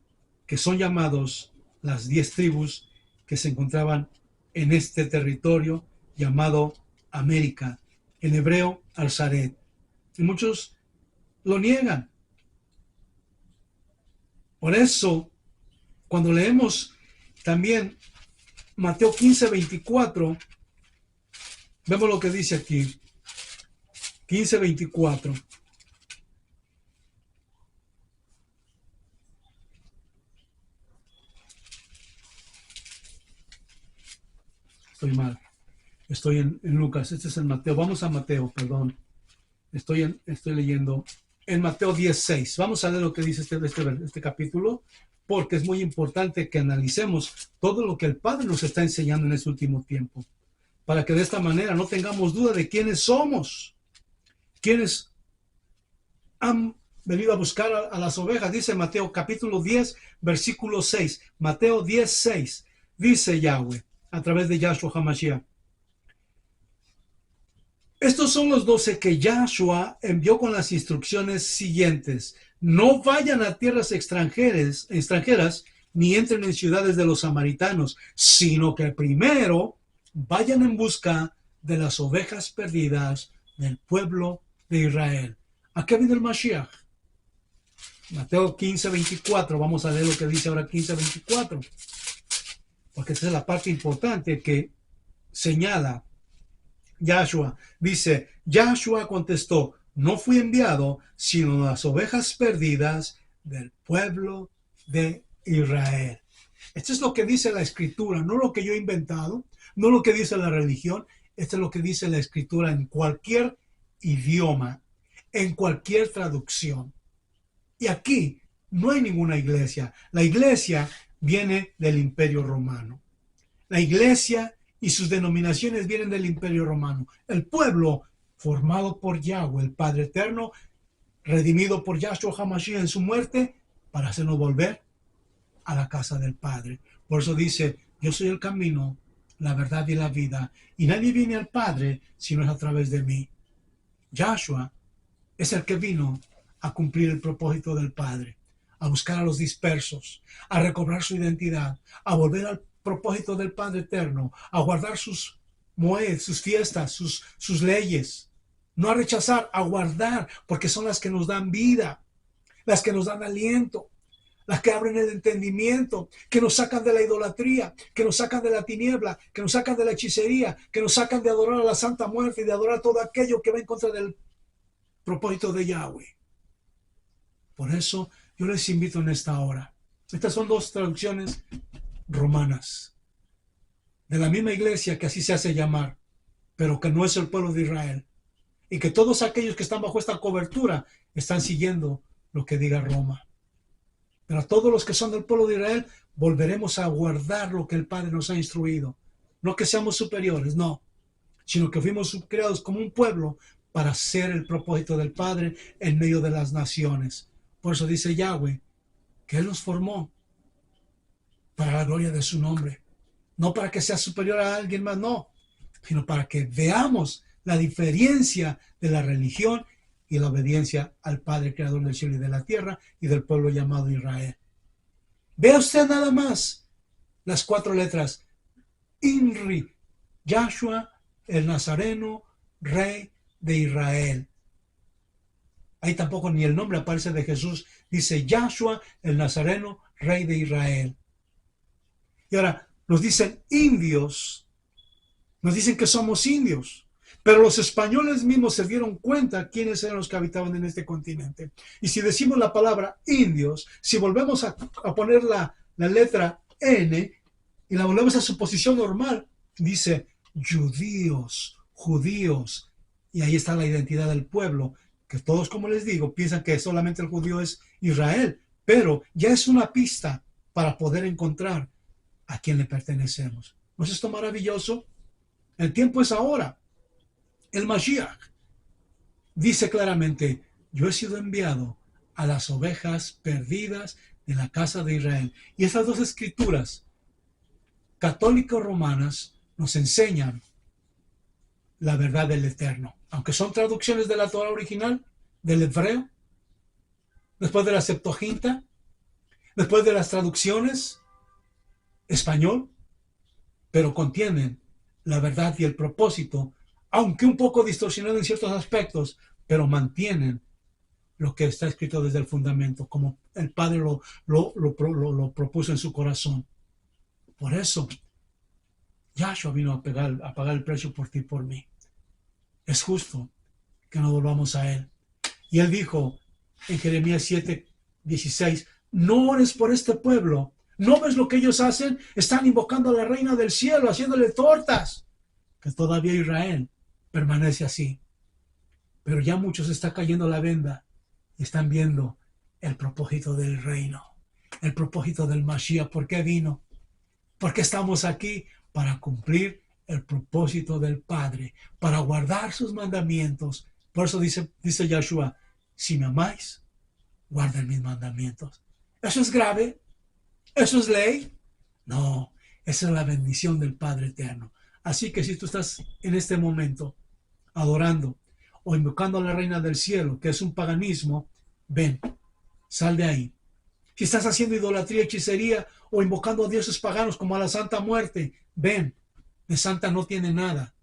que son llamados las 10 tribus que se encontraban en este territorio llamado América, en hebreo Arzaret. Y muchos lo niegan. Por eso, cuando leemos también Mateo 15, 24, vemos lo que dice aquí. 15, 24. Estoy mal. Estoy en Lucas. Este es el Mateo. Vamos a Mateo, perdón. Estoy leyendo en Mateo 16. Vamos a leer lo que dice este capítulo, porque es muy importante que analicemos todo lo que el Padre nos está enseñando en este último tiempo, para que de esta manera no tengamos duda de quiénes somos, quiénes han venido a buscar a las ovejas. Dice Mateo capítulo 10, versículo 6. Mateo 10, 6. Dice Yahweh a través de Yahshua HaMashiach. Estos son los 12 que Yahshua envió con las instrucciones siguientes. No vayan a tierras extranjeras ni entren en ciudades de los samaritanos, sino que primero vayan en busca de las ovejas perdidas del pueblo de Israel. ¿A qué viene el Mashiach? Mateo 15, 24. Vamos a leer lo que dice ahora 15, 24. Porque esa es la parte importante que señala Yahshua. Dice, Yahshua contestó, no fui enviado sino las ovejas perdidas del pueblo de Israel. Esto es lo que dice la Escritura, no lo que yo he inventado, no lo que dice la religión. Esto es lo que dice la Escritura en cualquier idioma, en cualquier traducción. Y aquí no hay ninguna iglesia. La iglesia viene del Imperio Romano. La iglesia y sus denominaciones vienen del Imperio Romano. El pueblo formado por Yahweh, el Padre Eterno, redimido por Yahshua HaMashiach en su muerte, para hacernos volver a la casa del Padre. Por eso dice, yo soy el camino, la verdad y la vida, y nadie viene al Padre si no es a través de mí. Yahshua es el que vino a cumplir el propósito del Padre. a buscar a los dispersos, a recobrar su identidad, a volver al propósito del Padre Eterno, a guardar sus moed, sus fiestas, sus leyes. No a rechazar, a guardar, porque son las que nos dan vida, las que nos dan aliento, las que abren el entendimiento, que nos sacan de la idolatría, que nos sacan de la tiniebla, que nos sacan de la hechicería, que nos sacan de adorar a la Santa Muerte y de adorar todo aquello que va en contra del propósito de Yahweh. Por eso yo les invito en esta hora. Estas son dos traducciones romanas, de la misma iglesia que así se hace llamar, pero que no es el pueblo de Israel. Y que todos aquellos que están bajo esta cobertura están siguiendo lo que diga Roma. Pero a todos los que son del pueblo de Israel, volveremos a guardar lo que el Padre nos ha instruido. No que seamos superiores, no, sino que fuimos creados como un pueblo para hacer el propósito del Padre en medio de las naciones. Por eso dice Yahweh que Él nos formó para la gloria de su nombre. No para que sea superior a alguien más, no, sino para que veamos la diferencia de la religión y la obediencia al Padre creador del cielo y de la tierra y del pueblo llamado Israel. Vea usted nada más las 4 letras. INRI, Yahshua el Nazareno, Rey de Israel. Ahí tampoco ni el nombre aparece de Jesús. Dice Yahshua el Nazareno, Rey de Israel. Y ahora nos dicen indios. Nos dicen que somos indios. Pero los españoles mismos se dieron cuenta quiénes eran los que habitaban en este continente. Y si decimos la palabra indios, si volvemos a poner la letra N y la volvemos a su posición normal, dice judíos. Y ahí está la identidad del pueblo, que todos, como les digo, piensan que solamente el judío es Israel. Pero ya es una pista para poder encontrar a quién le pertenecemos. ¿No es esto maravilloso? El tiempo es ahora. El Mashiach dice claramente, yo he sido enviado a las ovejas perdidas de la casa de Israel. Y esas dos escrituras católicas romanas nos enseñan la verdad del Eterno. Aunque son traducciones de la Torah original, del hebreo, después de la Septuaginta, después de las traducciones español, pero contienen la verdad y el propósito, aunque un poco distorsionado en ciertos aspectos, pero mantienen lo que está escrito desde el fundamento, como el Padre lo propuso en su corazón. Por eso, Yahshua vino a pagar el precio por ti y por mí. Es justo que nos volvamos a Él. Y Él dijo en Jeremías 7:16, no ores por este pueblo. ¿No ves lo que ellos hacen? Están invocando a la reina del cielo, haciéndole tortas. Que todavía Israel permanece así. Pero ya muchos está cayendo la venda y están viendo el propósito del reino, el propósito del Mashiach. ¿Por qué vino? Porque estamos aquí para cumplir el propósito del Padre, para guardar sus mandamientos. Por eso dice Yahshua, si me amáis, guarden mis mandamientos. ¿Eso es grave? ¿Eso es ley? No, esa es la bendición del Padre Eterno. Así que si tú estás en este momento adorando o invocando a la Reina del Cielo, que es un paganismo, ven, sal de ahí. Si estás haciendo idolatría, hechicería o invocando a dioses paganos como a la Santa Muerte, ven, de santa no tiene nada.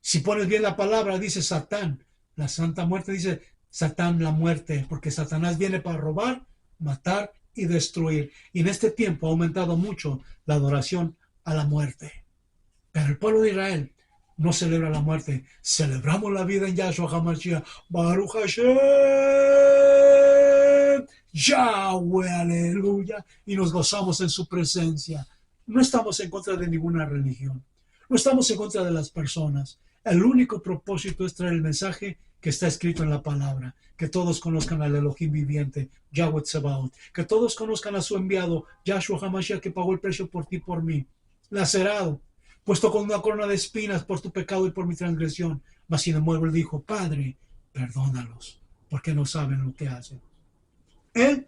Si pones bien la palabra, dice Satán. La Santa Muerte dice Satán, la muerte, porque Satanás viene para robar, matar y destruir. Y en este tiempo ha aumentado mucho la adoración a la muerte. Pero el pueblo de Israel no celebra la muerte. Celebramos la vida en Yahshua HaMashiach. Baruch Hashem. Yahweh, aleluya. Y nos gozamos en su presencia. No estamos en contra de ninguna religión. No estamos en contra de las personas. El único propósito es traer el mensaje que está escrito en la palabra. Que todos conozcan al Elohim viviente, Yahweh Tsebaot. Que todos conozcan a su enviado, Yahshua HaMashiach, que pagó el precio por ti y por mí. Lacerado, puesto con una corona de espinas por tu pecado y por mi transgresión. Mas sin embargo él dijo, Padre, perdónalos, porque no saben lo que hacen. Él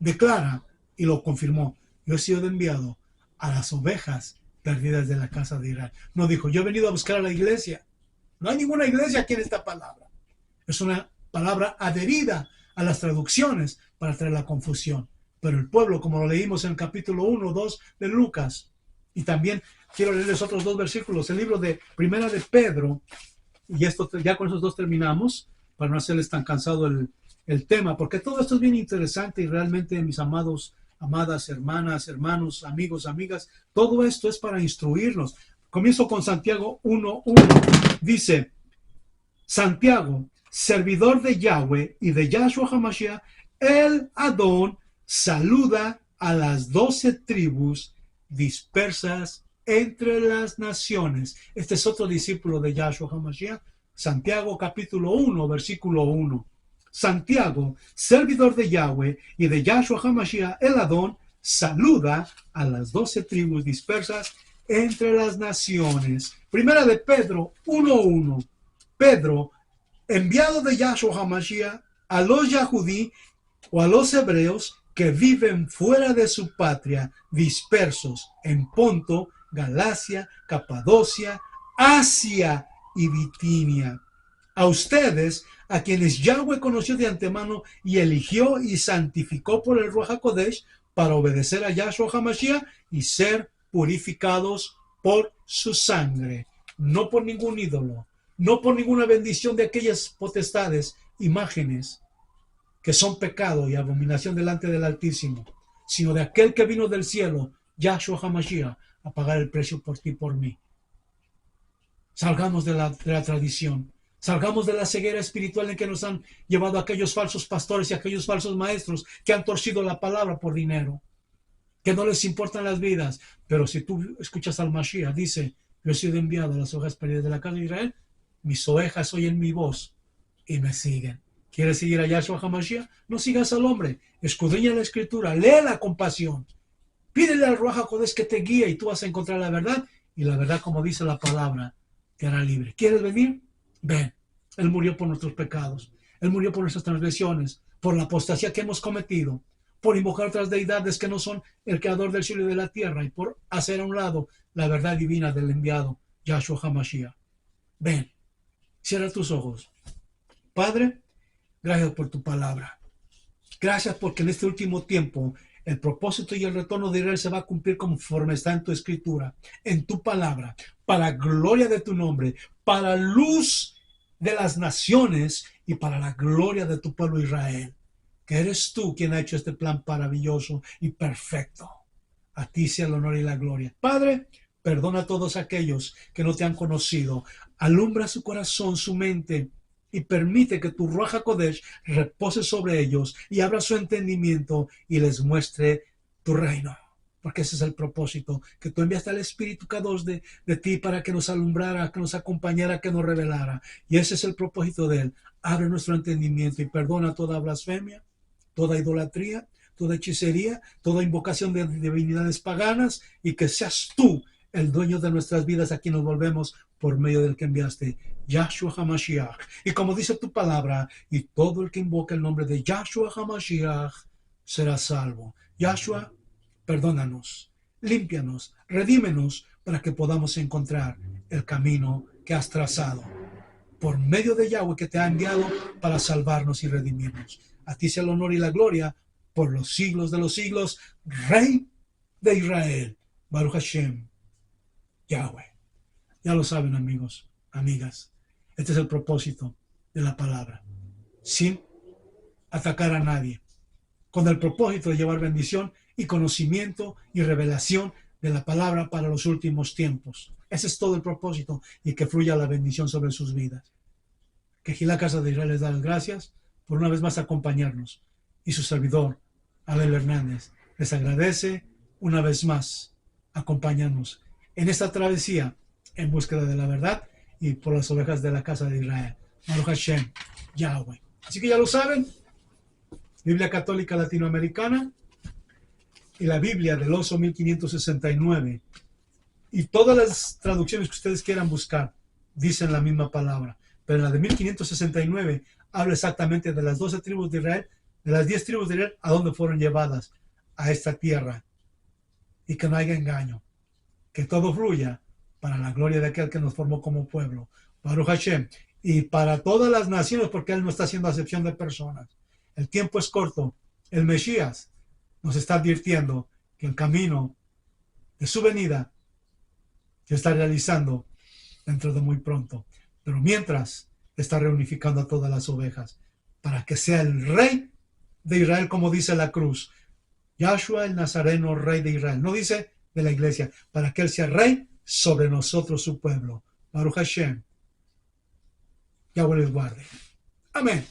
declara y lo confirmó. Yo he sido enviado a las ovejas perdidas de la casa de Israel. No dijo, yo he venido a buscar a la iglesia. No hay ninguna iglesia aquí en esta palabra. Es una palabra adherida a las traducciones para traer la confusión. Pero el pueblo, como lo leímos en el capítulo 1, 2 de Lucas, y también quiero leerles otros dos versículos, el libro de Primera de Pedro, y esto ya con esos dos terminamos, para no hacerles tan cansado el tema, porque todo esto es bien interesante y realmente, mis amados, amadas, hermanas, hermanos, amigos, amigas, todo esto es para instruirnos. Comienzo con Santiago 1:1. Dice, Santiago, servidor de Yahweh y de Yahshua HaMashiach, el Adón, saluda a las 12 tribus dispersas entre las naciones. Este es otro discípulo de Yahshua HaMashiach. Santiago capítulo 1, versículo 1. Santiago, servidor de Yahweh y de Yahshua HaMashiach, el Adón, saluda a las 12 tribus dispersas entre las naciones. Primera de Pedro 1:1. Pedro, enviado de Yahshua HaMashiach a los Yahudí o a los hebreos que viven fuera de su patria, dispersos en Ponto, Galacia, Capadocia, Asia y Bitinia. A ustedes, a quienes Yahweh conoció de antemano y eligió y santificó por el Ruach HaKodesh para obedecer a Yahshua HaMashiach y ser purificados por su sangre, no por ningún ídolo, no por ninguna bendición de aquellas potestades, imágenes que son pecado y abominación delante del Altísimo, sino de aquel que vino del cielo, Yahshua HaMashiach, a pagar el precio por ti y por mí. Salgamos de la tradición, salgamos de la ceguera espiritual en que nos han llevado aquellos falsos pastores y aquellos falsos maestros que han torcido la palabra por dinero, que no les importan las vidas. Pero si tú escuchas al Mashiach, dice, yo he sido enviado a las ovejas perdidas de la casa de Israel, mis ovejas oyen mi voz y me siguen. ¿Quieres seguir a Yahshua HaMashiach? No sigas al hombre, escudriña la escritura, léela con pasión, pídele al Ruach HaKodesh que te guíe y tú vas a encontrar la verdad, y la verdad, como dice la palabra, te hará libre. ¿Quieres venir? Ven. Él murió por nuestros pecados, Él murió por nuestras transgresiones, por la apostasía que hemos cometido, por invocar otras deidades que no son el creador del cielo y de la tierra, y por hacer a un lado la verdad divina del enviado Yahshua HaMashiach. Ven, cierra tus ojos. Padre, gracias por tu palabra. Gracias porque en este último tiempo el propósito y el retorno de Israel se va a cumplir conforme está en tu escritura, en tu palabra, para gloria de tu nombre, para luz de las naciones y para la gloria de tu pueblo Israel. Que eres tú quien ha hecho este plan maravilloso y perfecto. A ti sea el honor y la gloria. Padre, perdona a todos aquellos que no te han conocido. Alumbra su corazón, su mente, y permite que tu Ruach HaKodesh repose sobre ellos y abra su entendimiento y les muestre tu reino. Porque ese es el propósito, que tú enviaste al Espíritu Kadosh de ti para que nos alumbrara, que nos acompañara, que nos revelara. Y ese es el propósito de él. Abre nuestro entendimiento y perdona toda blasfemia, toda idolatría, toda hechicería, toda invocación de divinidades paganas, y que seas tú el dueño de nuestras vidas, a quien nos volvemos por medio del que enviaste, Yahshua HaMashiach. Y como dice tu palabra, y todo el que invoca el nombre de Yahshua HaMashiach será salvo. Yahshua, perdónanos, límpianos, redímenos, para que podamos encontrar el camino que has trazado por medio de Yahweh, que te ha enviado para salvarnos y redimirnos. A ti sea el honor y la gloria por los siglos de los siglos, Rey de Israel. Baruch Hashem, Yahweh. Ya lo saben, amigos, amigas. Este es el propósito de la palabra. Sin atacar a nadie. Con el propósito de llevar bendición y conocimiento y revelación de la palabra para los últimos tiempos. Ese es todo el propósito, y que fluya la bendición sobre sus vidas. Que aquí la casa de Israel les da las gracias por una vez más acompañarnos. Y su servidor, Abel Hernández, les agradece una vez más acompañarnos en esta travesía en búsqueda de la verdad y por las ovejas de la casa de Israel. Baruch Hashem, Yahweh. Así que ya lo saben, Biblia Católica Latinoamericana y la Biblia del Oso 1569 y todas las traducciones que ustedes quieran buscar dicen la misma palabra, pero en la de 1569 habla exactamente de las 12 tribus de Israel, de las 10 tribus de Israel, a dónde fueron llevadas a esta tierra, y que no haya engaño, que todo fluya para la gloria de aquel que nos formó como pueblo, Baruch Hashem, y para todas las naciones, porque Él no está haciendo acepción de personas. El tiempo es corto El Mesías nos está advirtiendo que el camino de su venida se está realizando dentro de muy pronto. Pero mientras está reunificando a todas las ovejas para que sea el rey de Israel, como dice la cruz. Yahshua el Nazareno, rey de Israel. No dice de la iglesia, para que él sea rey sobre nosotros, su pueblo. Baruch Hashem. Yahweh les guarde. Amén.